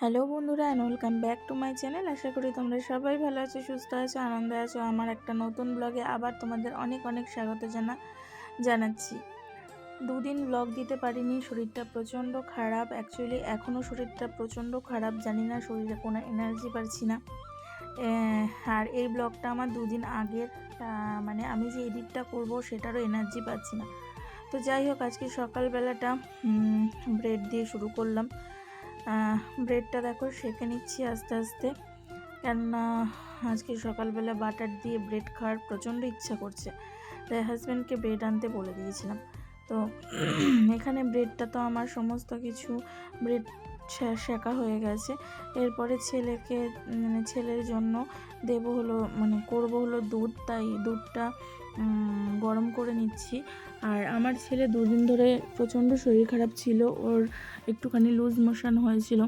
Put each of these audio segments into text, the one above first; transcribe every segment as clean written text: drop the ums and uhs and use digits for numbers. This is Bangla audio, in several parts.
হ্যালো বন্ধুরা, and welcome back to my channel. আশা করি তোমরা সবাই ভালো আছো, সুস্থ আছো, আনন্দে আছো। আমার একটা নতুন ব্লগে আবার তোমাদের অনেক অনেক স্বাগত জানাচ্ছি। দুদিন ব্লগ দিতে পারিনি, শরীরটা প্রচণ্ড খারাপ। অ্যাকচুয়ালি এখনও শরীরটা প্রচণ্ড খারাপ, জানি না, শরীরে কোনো এনার্জি পাচ্ছি না। আর এই ব্লগটা আমার দুদিন আগের, মানে আমি যে এডিটটা করব সেটারও এনার্জি পাচ্ছি না। তো যাই হোক, আজকে সকালবেলাটা ব্রেড দিয়ে শুরু করলাম। ব্রেডটা দেখো সেঁকে নিচ্ছি আস্তে আস্তে, কেননা আজকে সকালবেলা বাটার দিয়ে ব্রেড খাওয়ার প্রচণ্ড ইচ্ছা করছে, তাই হাজব্যান্ডকে ব্রেড আনতে বলে দিয়েছিলাম। তো এখানে ব্রেডটা তো আমার সমস্ত কিছু ব্রেড শেখা হয়ে গেছে। এরপরে ছেলের জন্য করব হলো দুধ, তাই দুধটা গরম করে নিচ্ছি। আর আমার ছেলে দুদিন ধরে প্রচণ্ড শরীর খারাপ ছিল, ওর একটুখানি লুজ মোশন হয়েছিল,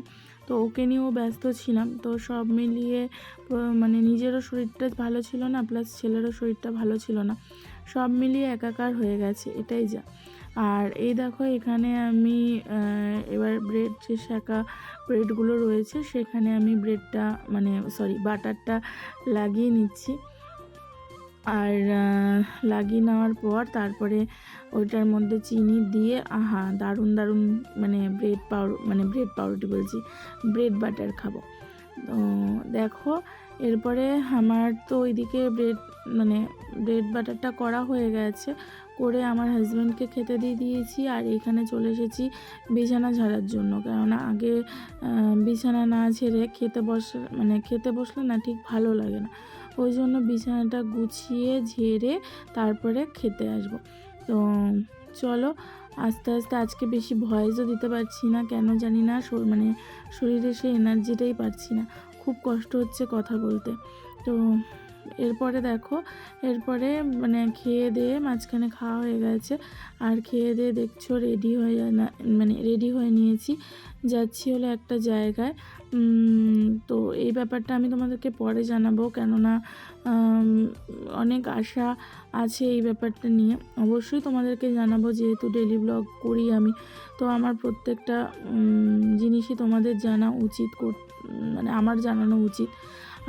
তো ওকে নিয়েও ব্যস্ত ছিলাম। তো সব মিলিয়ে নিজেরও শরীরটা ভালো ছিল না, প্লাস ছেলেরও শরীরটা ভালো ছিল না, সব মিলিয়ে একাকার হয়ে গেছে, এটাই যা। আর এই দেখো, এখানে আমি এবার ব্রেড যে শাঁকা ব্রেডগুলো রয়েছে সেখানে আমি বাটারটা লাগিয়ে নিচ্ছি। আর লাগিয়ে নেওয়ার পর তারপরে ওইটার মধ্যে চিনি দিয়ে দারুণ দারুণ ব্রেড বাটার খাবো। তো দেখো, এরপরে আমার তো ওইদিকে ব্রেড বাটারটা করা হয়ে গেছে, করে আমার হাজব্যান্ডকে খেতে দিয়ে দিয়েছি। আর এখানে চলে এসেছি বিছানা ঝাড়ার জন্য, কেননা আগে বিছানা না ঝেড়ে খেতে বসলে না ঠিক ভালো লাগে না, ওই জন্য বিছানাটা গুছিয়ে ঝেড়ে তারপরে খেতে আসবো। তো চলো আস্তে আস্তে, আজকে বেশি ভয়েসও দিতে পারছি না, কেন জানি না, শরীরে সেই এনার্জিটাই পাচ্ছি না, খুব কষ্ট হচ্ছে কথা বলতে। তো এরপরে দেখো, খেয়ে দিয়ে মাঝখানে খাওয়া হয়ে গেছে, আর খেয়ে দিয়ে দেখছো রেডি হয়ে নিয়েছি, যাচ্ছি হলো একটা জায়গায়। তো এই ব্যাপারটা আমি তোমাদেরকে পরে জানাবো, কেননা অনেক আশা আছে এই ব্যাপারটা নিয়ে, অবশ্যই তোমাদেরকে জানাবো, যেহেতু ডেলি ব্লগ করি আমি, তো আমার প্রত্যেকটা জিনিসই তোমাদের জানা উচিত, আমার জানানো উচিত।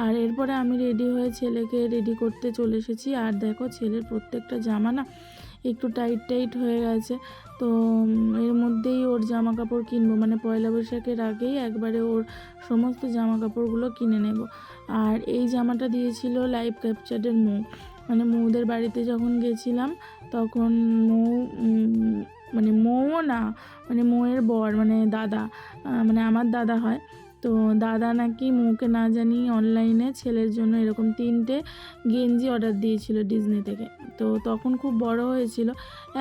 আর এরপরে আমি রেডি হয়ে ছেলেকে রেডি করতে চলে এসেছি। আর দেখো, ছেলের প্রত্যেকটা জামা না একটু টাইট হয়ে গেছে, তো এর মধ্যেই ওর জামা কাপড় কিনবো, পয়লা বৈশাখের আগেই একবারে ওর সমস্ত জামা কাপড়গুলো কিনে নেব। আর এই জামাটা দিয়েছিল লাইভ ক্যাপচারের মৌদের বাড়িতে যখন গেছিলাম, তখন মৌও না, মৌয়ের বর, দাদা, আমার দাদা হয়। তো দাদা নাকি মৌকে না জানি অনলাইনে ছেলের জন্য এরকম 3টে গেঞ্জি অর্ডার দিয়েছিল ডিজনি থেকে। তো তখন খুব বড় হয়েছিল,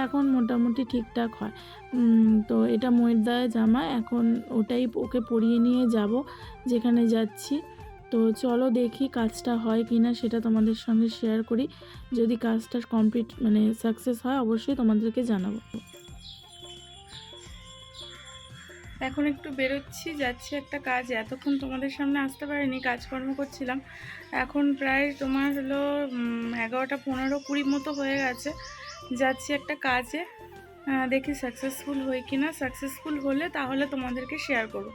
এখন মোটামুটি ঠিকঠাক হয়। তো এটা মৌয়ের দায়ের জামা, এখন ওটাই ওকে পরিয়ে নিয়ে যাব যেখানে যাচ্ছি। তো চলো দেখি কাজটা হয় কি না, সেটা তোমাদের সঙ্গে শেয়ার করি। যদি কাজটা কমপ্লিট সাকসেস হয়, অবশ্যই তোমাদেরকে জানাবো। এখন একটু বেরোচ্ছি, যাচ্ছি একটা কাজে, এতক্ষণ তোমাদের সামনে আসতে পারিনি, কাজকর্ম করছিলাম। এখন প্রায় তোমার হলো 11টা 15-20 মতো হয়ে গেছে, যাচ্ছি একটা কাজে। দেখি সাকসেসফুল হই কি না, সাকসেসফুল হলে তাহলে তোমাদেরকে শেয়ার করব।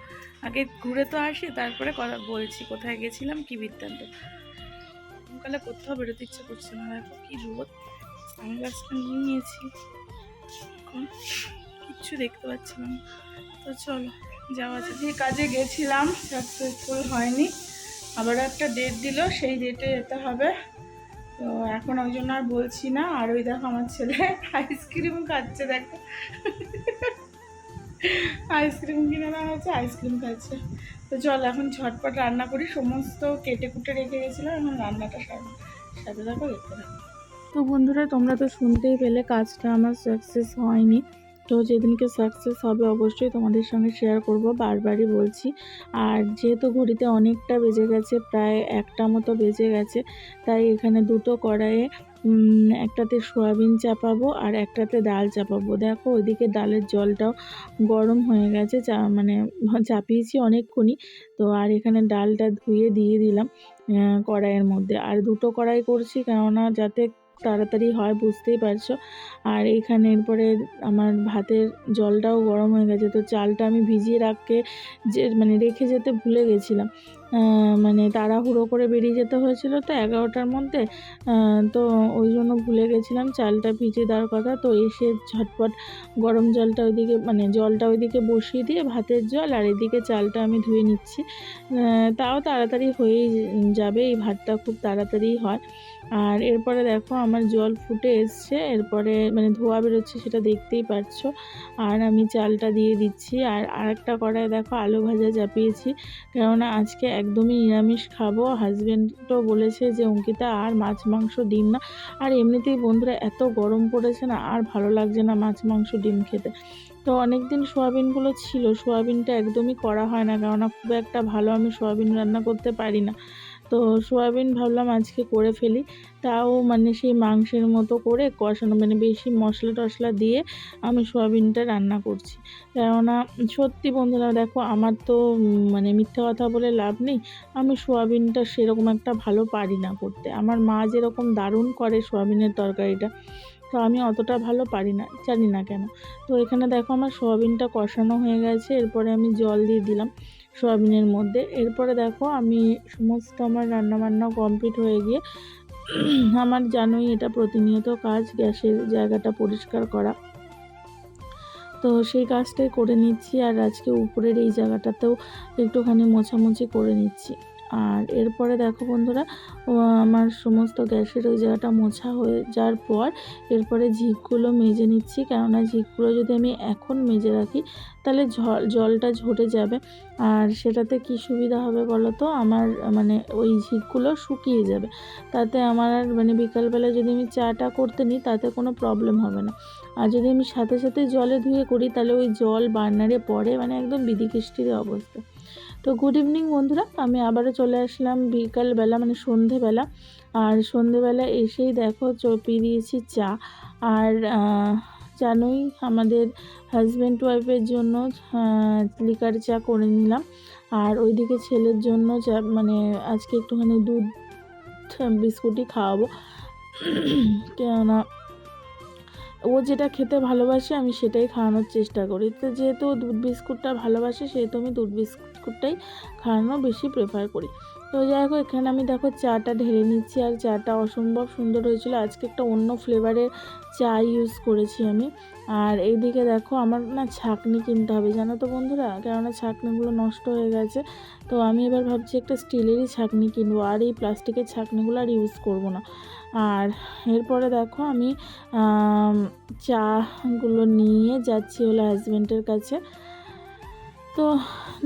আগে ঘুরে তো আসি, তারপরে কথা বলছি কোথায় গেছিলাম, কী বৃত্তান্ত। সকালে কোথাও বেরোতে ইচ্ছে করছে না, দেখো কি রোদ। সানগ্লাসটা নিয়ে নিয়েছি, এখন কিচ্ছু দেখতে পাচ্ছিলাম। তো চলো যাওয়া যাক। যে কাজে গেছিলাম সাকসেসফুল হয়নি, আবার একটা ডেট দিল, সেই ডেটে যেতে হবে। তো এখন ওই জন্য আর বলছি না। আর ওই দেখো আমার ছেলে আইসক্রিম খাচ্ছে, দেখো আইসক্রিম কিনে নেওয়া হয়েছে, আইসক্রিম খাচ্ছে। তো চল এখন ঝটপট রান্না করি, সমস্ত কেটে কুটে রেখে গেছিলাম, এখন রান্নাটা সাথে দেখো দেখতে থাকো। তো বন্ধুরা, তোমরা তো শুনতেই পেলে কাজটা আমার সাকসেস হয়নি। তো যেদিনকে সাকসেস হবে অবশ্যই তোমাদের সঙ্গে শেয়ার করব, বারবারই বলছি। আর যেহেতু ঘড়িতে অনেকটা বেজে গেছে, প্রায় 1টা মতো বেজে গেছে, তাই এখানে দুটো কড়াইয়ে একটাতে সয়াবিন চাপাবো আর একটাতে ডাল চাপাবো। দেখো ওইদিকে ডালের জলটাও গরম হয়ে গেছে, চাপিয়েছি অনেকক্ষণই। তো আর এখানে ডালটা ধুয়ে দিয়ে দিলাম কড়াইয়ের মধ্যে। আর দুটো কড়াই করছি, কেননা যাতে তাড়াতাড়ি হয়, বুঝতেই পারছো। আর এখানে এরপরে আমার ভাতের জলটাও গরম হয়ে গেছে, তো চালটা আমি ভিজিয়ে রেখে যেতে ভুলে গেছিলাম। মানে তাড়াহুড়ো করে বেরিয়ে যেতে হয়েছিল তো 11টার মধ্যে, তো ওই জন্য ভুলে গেছিলাম চালটা ভিজিয়ে দেওয়ার কথা। তো এসে ঝটপট গরম জলটা ওইদিকে বসিয়ে দিয়ে ভাতের জল আর এদিকে চালটা আমি ধুয়ে নিচ্ছি। তাও তাড়াতাড়ি হয়েই যাবে, এই ভাতটা খুব তাড়াতাড়ি হয়। আর এরপরে দেখো আমার জল ফুটে এসছে, এরপরে ধোয়া বেরোচ্ছে, সেটা দেখতেই পাচ্ছো। আর আমি চালটা দিয়ে দিচ্ছি। আর আরেকটা কড়াই দেখো আলু ভাজা চাপিয়েছি, কেননা আজকে একদমই নিরামিষ খাবো। হাজব্যান্ডও বলেছে যে অঙ্কিতা আর মাছ মাংস ডিম না। আর এমনিতেই বন্ধুরা এত গরম পড়েছে না, আর ভালো লাগছে না মাছ মাংস ডিম খেতে। তো অনেক দিন সোয়াবিনগুলো ছিল, সোয়াবিনটা একদমই করা হয় না, কেননা খুব একটা ভালো আমি সোয়াবিন রান্না করতে পারি না। তো সোয়াবিন ভাবলাম আজকে করে ফেলি, তাও সেই মাংসের মতো করে কষানো, বেশি মশলা টশলা দিয়ে আমি সোয়াবিনটা রান্না করছি। কেননা সত্যি বন্ধুরা দেখো, আমার তো মিথ্যে কথা বলে লাভ নেই, আমি সোয়াবিনটা সেরকম একটা ভালো পারি না করতে। আমার মা যেরকম দারুণ করে সোয়াবিনের তরকারিটা, তো আমি অতটা ভালো পারি না, জানি না কেন। তো এখানে দেখো আমার সোয়াবিনটা কষানো হয়ে গেছে, এরপরে আমি জল দিয়ে দিলাম সোয়াবিনের মধ্যে। এরপরে দেখো আমি সমস্ত আমার রান্নাবান্না কমপ্লিট হয়ে গিয়ে আমার জানোই এটা প্রতিনিয়ত কাজ, গ্যাসের জায়গাটা পরিষ্কার করা, তো সেই কাজটাই করে নিচ্ছি। আর আজকে উপরের এই জায়গাটাতেও একটুখানি মোছামুছি করে নিচ্ছি। আর এরপরে দেখো বন্ধুরা, আমার সমস্ত গ্যাসের ওই জায়গাটা মোছা হয়ে যাওয়ার পর এরপরে ঝিকগুলো মেজে নিচ্ছি, কেননা ঝিকগুলো যদি আমি এখন মেজে রাখি তাহলে জলটা ঝরে যাবে। আর সেটাতে কি সুবিধা হবে বলো তো, আমার ওই ঝিকগুলো শুকিয়ে যাবে, তাতে আমার আর বিকালবেলা যদি আমি চাটা করতে নিই তাতে কোনো প্রবলেম হবে না। আর যদি আমি সাথে সাথে জলে ধুয়ে করি তাহলে ওই জল বার্নারে পড়ে, একদম বিধিকিষ্টির অবস্থা। তো গুড ইভিনিং বন্ধুরা, আমি আবারও চলে আসলাম বিকালবেলা সন্ধেবেলা। আর সন্ধেবেলা এসেই দেখো চপিয়ে দিয়েছি চা। আর জানোই আমাদের হাজব্যান্ড ওয়াইফের জন্য লিকার চা করে নিলাম। আর ওইদিকে ছেলের জন্য চা আজকে একটুখানি দুধ বিস্কুটই খাওয়াবো, কেননা ও যেটা খেতে ভালোবাসে আমি সেটাই খাওয়ানোর চেষ্টা করি। তো যেহেতু দুধ বিস্কুটটা ভালোবাসে, সেহেতু আমি দুধ বিস্কুটটাই খাওয়ানো বেশি প্রেফার করি। তো যাই হোক, এখানে আমি দেখো চাটা ঢেলে নিচ্ছি। আর চাটা অসম্ভব সুন্দর হয়েছিল, আজকে একটা অন্য ফ্লেভারের চা ইউজ করেছি আমি। আর এইদিকে দেখো আমার না ছাঁকনি কিনতে হবে জানো তো বন্ধুরা, কেননা ছাঁকনিগুলো নষ্ট হয়ে গেছে। তো আমি এবার ভাবছি একটা স্টিলেরই ছাঁকনি কিনবো, আর এই প্লাস্টিকের ছাঁকনিগুলো আর ইউজ করবো না। আর এরপরে দেখো আমি চাগুলো নিয়ে যাচ্ছি হলো হাজব্যান্ডের কাছে। তো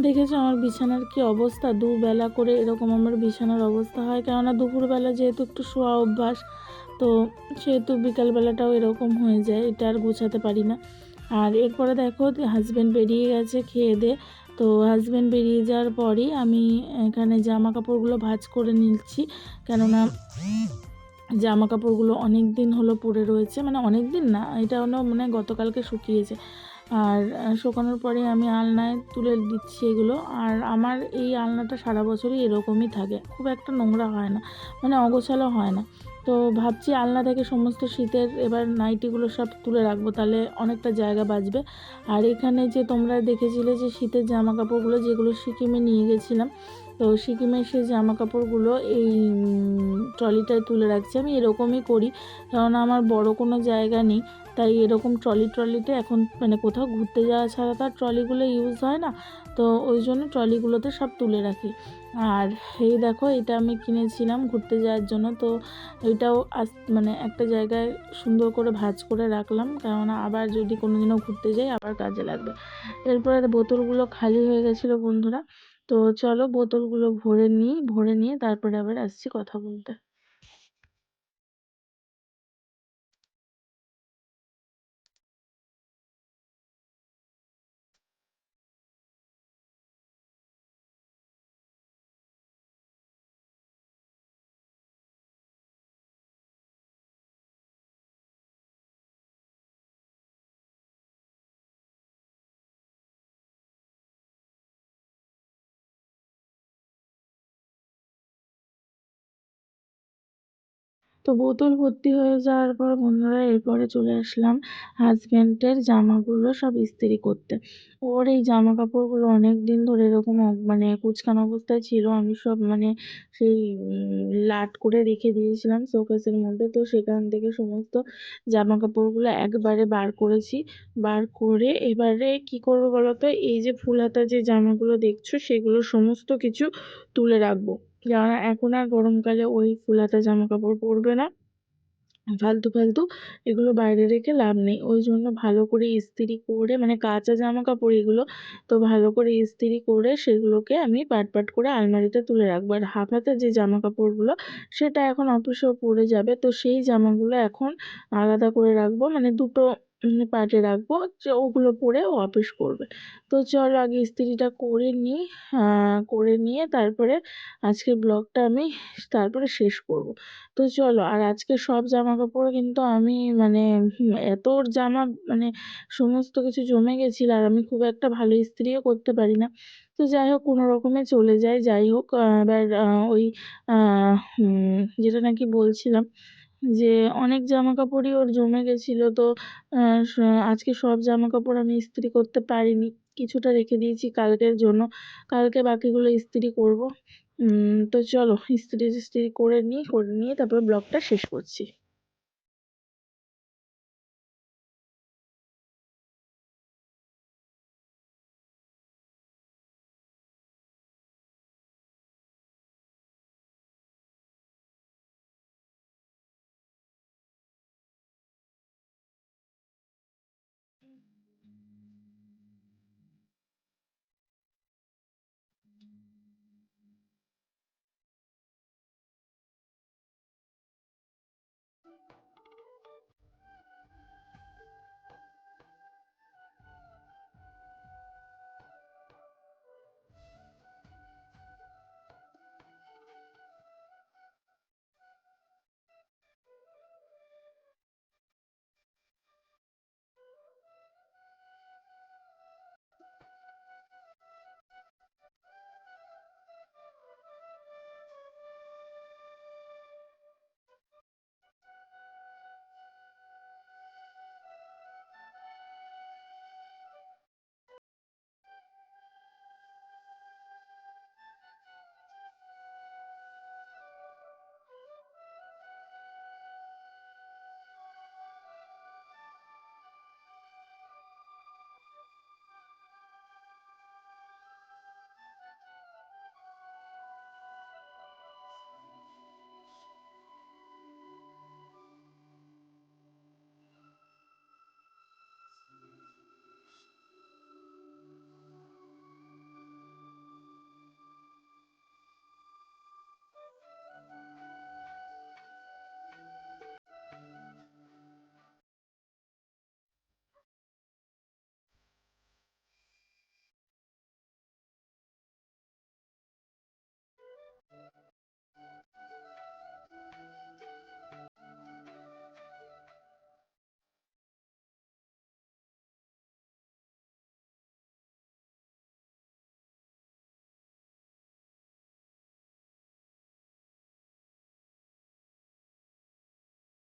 দেখেছো আমার বিছানার কি অবস্থা, দুবেলা করে এরকম আমার বিছানার অবস্থা হয়, কেননা দুপুরবেলা যেহেতু একটু শোয়া অভ্যাস, তো সেহেতু বিকালবেলাটাও এরকম হয়ে যায়, এটা আর গোছাতে পারি না। আর এরপরে দেখো হাজব্যান্ড বেরিয়ে গেছে খেয়ে দে। তো হাজব্যান্ড বেরিয়ে যাওয়ার পরই আমি এখানে জামা কাপড়গুলো ভাঁজ করে নিচ্ছি, কেননা জামা কাপড়গুলো অনেক দিন হলো পরে রয়েছে, অনেক দিন না, এটা হলো গতকালকে শুকিয়েছে। আর শুকানোর পরে আমি আলনায় তুলে দিচ্ছি এগুলো। আর আমার এই আলনাটা সারা বছরই এরকমই থাকে, খুব একটা নোংরা হয় না, অগোছালো হয় না। তো ভাবছি আলনা থেকে সমস্ত শীতের এবার নাইটিগুলো সব তুলে রাখবো, তাহলে অনেকটা জায়গা বাঁচবে। আর এখানে যে তোমরা দেখেছিলে যে শীতের জামা কাপড়গুলো যেগুলো সিকিমে নিয়ে গেছিলাম, তো সিকিমের সেই জামা কাপড়গুলো এই ট্রলিটায় তুলে রাখছি। আমি এরকমই করি, কারণ আমার বড় কোনো জায়গা নেই, তাই এরকম ট্রলিতে এখন কোথাও ঘুরতে যাওয়া ছাড়া তো আর ট্রলিগুলো ইউজ হয় না, তো ওই জন্য ট্রলিগুলোতে সব তুলে রাখি। আর এই দেখো এটা আমি কিনেছিলাম ঘুরতে যাওয়ার জন্য, তো এটাও একটা জায়গায় সুন্দর করে ভাঁজ করে রাখলাম, কেননা আবার যদি কোনো দিনও ঘুরতে যাই আবার কাজে লাগবে। এরপরে বোতলগুলো খালি হয়ে গেছিলো বন্ধুরা, তো চলো বোতলগুলো ভরে নিয়ে তারপরে আবার আসছি কথা বলতে। তো বোতল ভর্তি হয়ে যাওয়ার পর বন্ধুরা এরপরে চলে আসলাম হাজব্যান্ডের জামাগুলো সব ইস্ত্রি করতে। ওর এই জামা কাপড়গুলো অনেক দিন ধরে এরকম মানে কুচকানো অবস্থায় ছিল, আমি সব মানে সেই লাট করে রেখে দিয়েছিলাম শোকেসের মধ্যে। তো সেখান থেকে সমস্ত জামা কাপড়গুলো একবারে বার করেছি। বার করে এবারে কি করবো বলতো, এই যে ফুল হাতা যে জামাগুলো দেখছো সেগুলো সমস্ত কিছু তুলে রাখবো, কেননা এখন আর গরমকালে ওই ফুল হাতা জামা কাপড় পরবে না, ফালতু ফালতু এগুলো বাইরে রেখে লাভ নেই। ওই জন্য ভালো করে ইস্ত্রি করে, মানে কাঁচা জামা কাপড় এগুলো, তো ভালো করে ইস্ত্রি করে সেগুলোকে আমি পাট পাট করে আলমারিতে তুলে রাখবো। আর হাফ হাতে যে জামা কাপড়গুলো সেটা এখন অফিসেও পরে যাবে, তো সেই জামাগুলো এখন আলাদা করে রাখবো, মানে দুটো পার্টে রাখবো, যে ওগুলো পরে ও অফিস করবে। তো চলো আগে ইস্ত্রিটা করে নিই, করে নিয়ে তারপরে আজকের ব্লগটা আমি তারপরে শেষ করব। তো চলো, আর আজকে সব জামা কাপড় কিন্তু আমি মানে এত জামা মানে সমস্ত কিছু জমে গেছিল, আর আমি খুব একটা ভালো ইস্ত্রিও করতে পারি না। তো যাই হোক কোনো রকমে চলে যায়, যাই হোক এবার ওই যেটা নাকি বলছিলাম যে অনেক জামা কাপড়ই ওর জমে গেছিল। তো আজকে সব জামা কাপড় আমি ইস্ত্রি করতে পারিনি, কিছুটা রেখে দিয়েছি কালকের জন্য, কালকে বাকিগুলো ইস্ত্রি করব। তো চলো ইস্ত্রি টিস্ত্রি করে নিয়ে তারপর ব্লগটা শেষ করছি।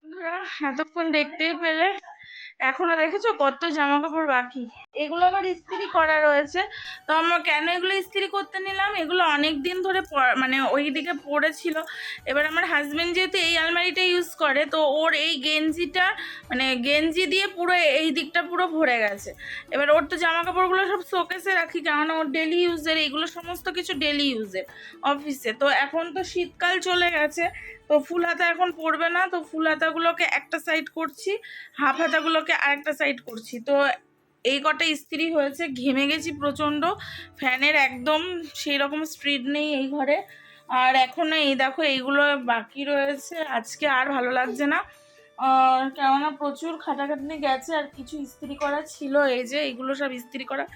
বন্ধুরা, এতক্ষণ দেখতেই পেলে এখনো দেখেছো কত জামা কাপড় বাকি, এগুলো আবার ইস্ত্রি করা রয়েছে। তো আমরা কেন এগুলো ইস্ত্রি করতে নিলাম, এগুলো অনেক দিন ধরে মানে ওই দিকে পড়েছিল। এবার আমার হাজবেন্ড যেহেতু এই আলমারিটা ইউজ করে, তো ওর এই গেঞ্জিটা মানে গেঞ্জি দিয়ে পুরো এই দিকটা পুরো ভরে গেছে। এবার ওর তো জামা কাপড়গুলো সব শোকেসে রাখি, কেননা ওর ডেলি ইউজের, এইগুলো সমস্ত কিছু ডেলি ইউজের অফিসে। তো এখন তো শীতকাল চলে গেছে, তো ফুল হাতা এখন পরবে না, তো ফুল হাতাগুলোকে একটা সাইড করছি, হাফ হাতাগুলোকে আরেকটা সাইড করছি। তো এই কটা ইস্ত্রি হয়েছে, ঘেমে গেছি প্রচণ্ড, ফ্যানের একদম সেই রকম স্পিড নেই এই ঘরে। আর এখন এই দেখো এইগুলো বাকি রয়েছে, আজকে আর ভালো লাগছে না, কেননা প্রচুর খাটাখাটনি গেছে, আর কিছু ইস্ত্রি করা ছিল, এই যে এইগুলো সব ইস্ত্রি করা,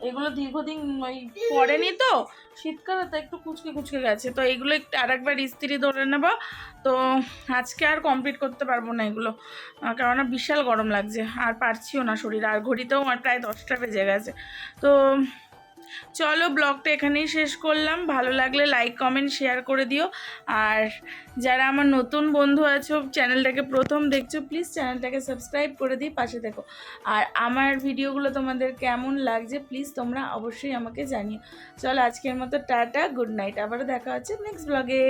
এগুলো দীর্ঘদিন ওই পরেনি তো শীতকালে, তো একটু কুচকে কুচকে গেছে, তো এগুলো একটু আরেকবার ইস্ত্রি ধরে নেব। তো আজকে আর কমপ্লিট করতে পারবো না এগুলো, কেননা বিশাল গরম লাগছে, আর পারছিও না শরীর, আর ঘড়িতেও আমার প্রায় 10টা বেজে গেছে। তো চলো ব্লগটা এখানেই শেষ করলাম। ভালো লাগলে লাইক কমেন্ট শেয়ার করে দিও। আর যারা আমার নতুন বন্ধু আছো, চ্যানেলটাকে প্রথম দেখছো, প্লিজ চ্যানেলটাকে সাবস্ক্রাইব করে দিয়ে পাশে দেখো। আর আমার ভিডিওগুলো তোমাদের কেমন লাগছে প্লিজ তোমরা অবশ্যই আমাকে জানিও। চলো আজকের মতো টাটা, গুড নাইট, আবারও দেখা হচ্ছে নেক্সট ব্লগে।